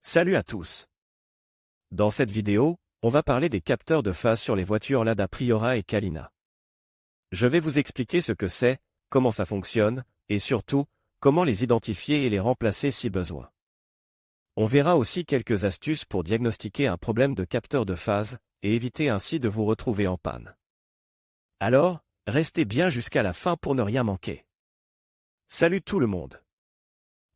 Salut à tous. Dans cette vidéo, on va parler des capteurs de phase sur les voitures Lada Priora et Kalina. Je vais vous expliquer ce que c'est, comment ça fonctionne, et surtout, comment les identifier et les remplacer si besoin. On verra aussi quelques astuces pour diagnostiquer un problème de capteur de phase, et éviter ainsi de vous retrouver en panne. Alors, restez bien jusqu'à la fin pour ne rien manquer. Salut tout le monde.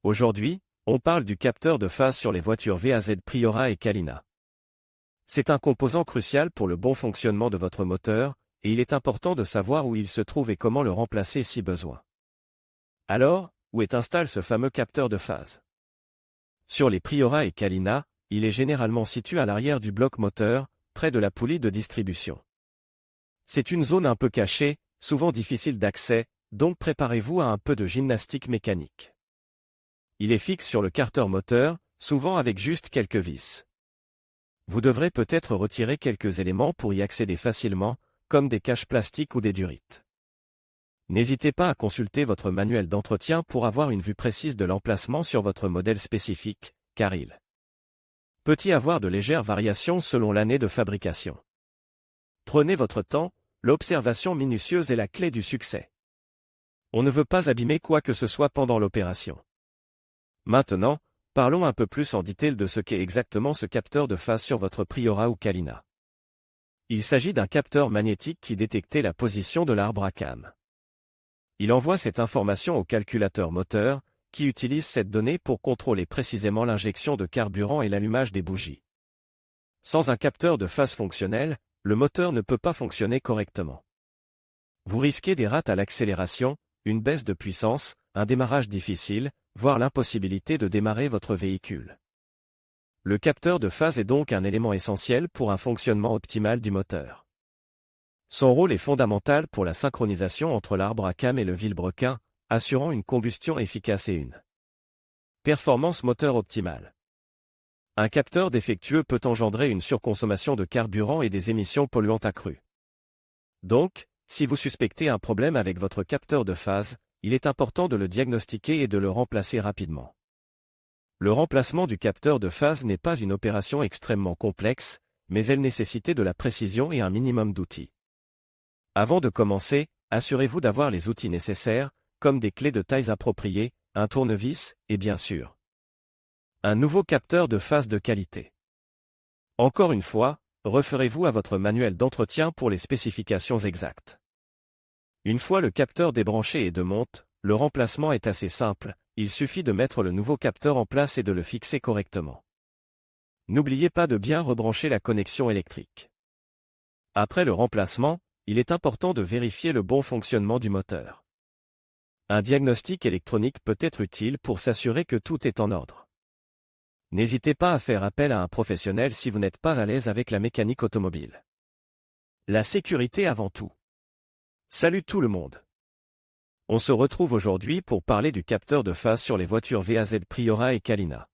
Aujourd'hui, on parle du capteur de phase sur les voitures VAZ Priora et Kalina. C'est un composant crucial pour le bon fonctionnement de votre moteur, et il est important de savoir où il se trouve et comment le remplacer si besoin. Alors, où est installé ce fameux capteur de phase? Sur les Priora et Kalina, il est généralement situé à l'arrière du bloc moteur, près de la poulie de distribution. C'est une zone un peu cachée, souvent difficile d'accès, donc préparez-vous à un peu de gymnastique mécanique. Il est fixe sur le carter moteur, souvent avec juste quelques vis. Vous devrez peut-être retirer quelques éléments pour y accéder facilement, comme des caches plastiques ou des durites. N'hésitez pas à consulter votre manuel d'entretien pour avoir une vue précise de l'emplacement sur votre modèle spécifique, car il peut y avoir de légères variations selon l'année de fabrication. Prenez votre temps, l'observation minutieuse est la clé du succès. On ne veut pas abîmer quoi que ce soit pendant l'opération. Maintenant, parlons un peu plus en détail de ce qu'est exactement ce capteur de phase sur votre Priora ou Kalina. Il s'agit d'un capteur magnétique qui détecte la position de l'arbre à cam. Il envoie cette information au calculateur moteur, qui utilise cette donnée pour contrôler précisément l'injection de carburant et l'allumage des bougies. Sans un capteur de phase fonctionnel, le moteur ne peut pas fonctionner correctement. Vous risquez des rates à l'accélération, une baisse de puissance, un démarrage difficile, voire l'impossibilité de démarrer votre véhicule. Le capteur de phase est donc un élément essentiel pour un fonctionnement optimal du moteur. Son rôle est fondamental pour la synchronisation entre l'arbre à cam et le vilebrequin, assurant une combustion efficace et une performance moteur optimale. Un capteur défectueux peut engendrer une surconsommation de carburant et des émissions polluantes accrues. Donc, si vous suspectez un problème avec votre capteur de phase, il est important de le diagnostiquer et de le remplacer rapidement. Le remplacement du capteur de phase n'est pas une opération extrêmement complexe, mais elle nécessite de la précision et un minimum d'outils. Avant de commencer, assurez-vous d'avoir les outils nécessaires, comme des clés de tailles appropriées, un tournevis, et bien sûr, un nouveau capteur de phase de qualité. Encore une fois, référez-vous à votre manuel d'entretien pour les spécifications exactes. Une fois le capteur débranché et démonté, le remplacement est assez simple, il suffit de mettre le nouveau capteur en place et de le fixer correctement. N'oubliez pas de bien rebrancher la connexion électrique. Après le remplacement, il est important de vérifier le bon fonctionnement du moteur. Un diagnostic électronique peut être utile pour s'assurer que tout est en ordre. N'hésitez pas à faire appel à un professionnel si vous n'êtes pas à l'aise avec la mécanique automobile. La sécurité avant tout. Salut tout le monde. On se retrouve aujourd'hui pour parler du capteur de phase sur les voitures VAZ Priora et Kalina.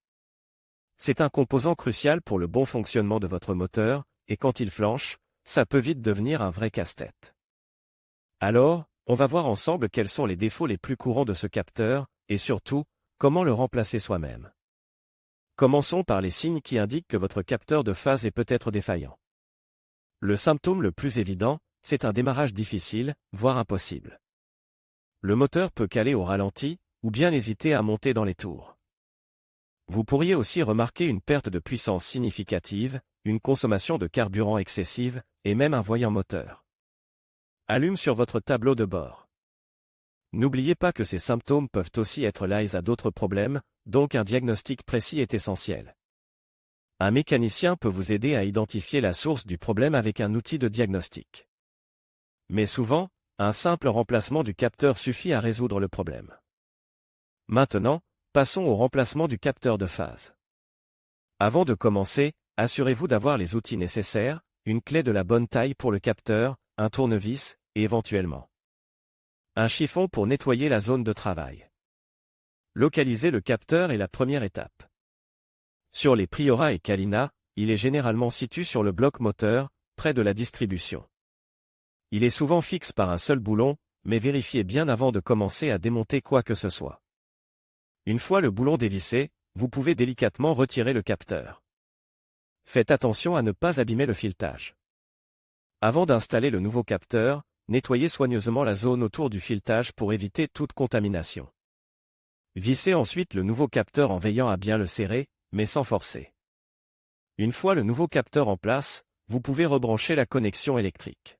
C'est un composant crucial pour le bon fonctionnement de votre moteur, et quand il flanche, ça peut vite devenir un vrai casse-tête. Alors, on va voir ensemble quels sont les défauts les plus courants de ce capteur, et surtout, comment le remplacer soi-même. Commençons par les signes qui indiquent que votre capteur de phase est peut-être défaillant. Le symptôme le plus évident, c'est un démarrage difficile, voire impossible. Le moteur peut caler au ralenti, ou bien hésiter à monter dans les tours. Vous pourriez aussi remarquer une perte de puissance significative, une consommation de carburant excessive, et même un voyant moteur. Allume sur votre tableau de bord. N'oubliez pas que ces symptômes peuvent aussi être liés à d'autres problèmes, donc un diagnostic précis est essentiel. Un mécanicien peut vous aider à identifier la source du problème avec un outil de diagnostic. Mais souvent, un simple remplacement du capteur suffit à résoudre le problème. Maintenant, passons au remplacement du capteur de phase. Avant de commencer, assurez-vous d'avoir les outils nécessaires, une clé de la bonne taille pour le capteur, un tournevis, et éventuellement un chiffon pour nettoyer la zone de travail. Localiser le capteur est la première étape. Sur les Priora et Kalina, il est généralement situé sur le bloc moteur, près de la distribution. Il est souvent fixe par un seul boulon, mais vérifiez bien avant de commencer à démonter quoi que ce soit. Une fois le boulon dévissé, vous pouvez délicatement retirer le capteur. Faites attention à ne pas abîmer le filetage. Avant d'installer le nouveau capteur, nettoyez soigneusement la zone autour du filetage pour éviter toute contamination. Vissez ensuite le nouveau capteur en veillant à bien le serrer, mais sans forcer. Une fois le nouveau capteur en place, vous pouvez rebrancher la connexion électrique.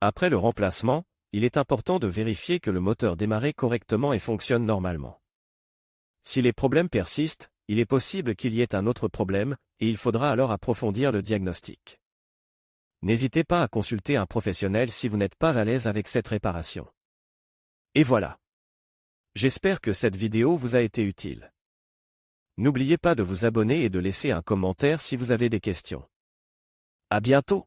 Après le remplacement, il est important de vérifier que le moteur démarre correctement et fonctionne normalement. Si les problèmes persistent, il est possible qu'il y ait un autre problème, et il faudra alors approfondir le diagnostic. N'hésitez pas à consulter un professionnel si vous n'êtes pas à l'aise avec cette réparation. Et voilà. J'espère que cette vidéo vous a été utile. N'oubliez pas de vous abonner et de laisser un commentaire si vous avez des questions. À bientôt!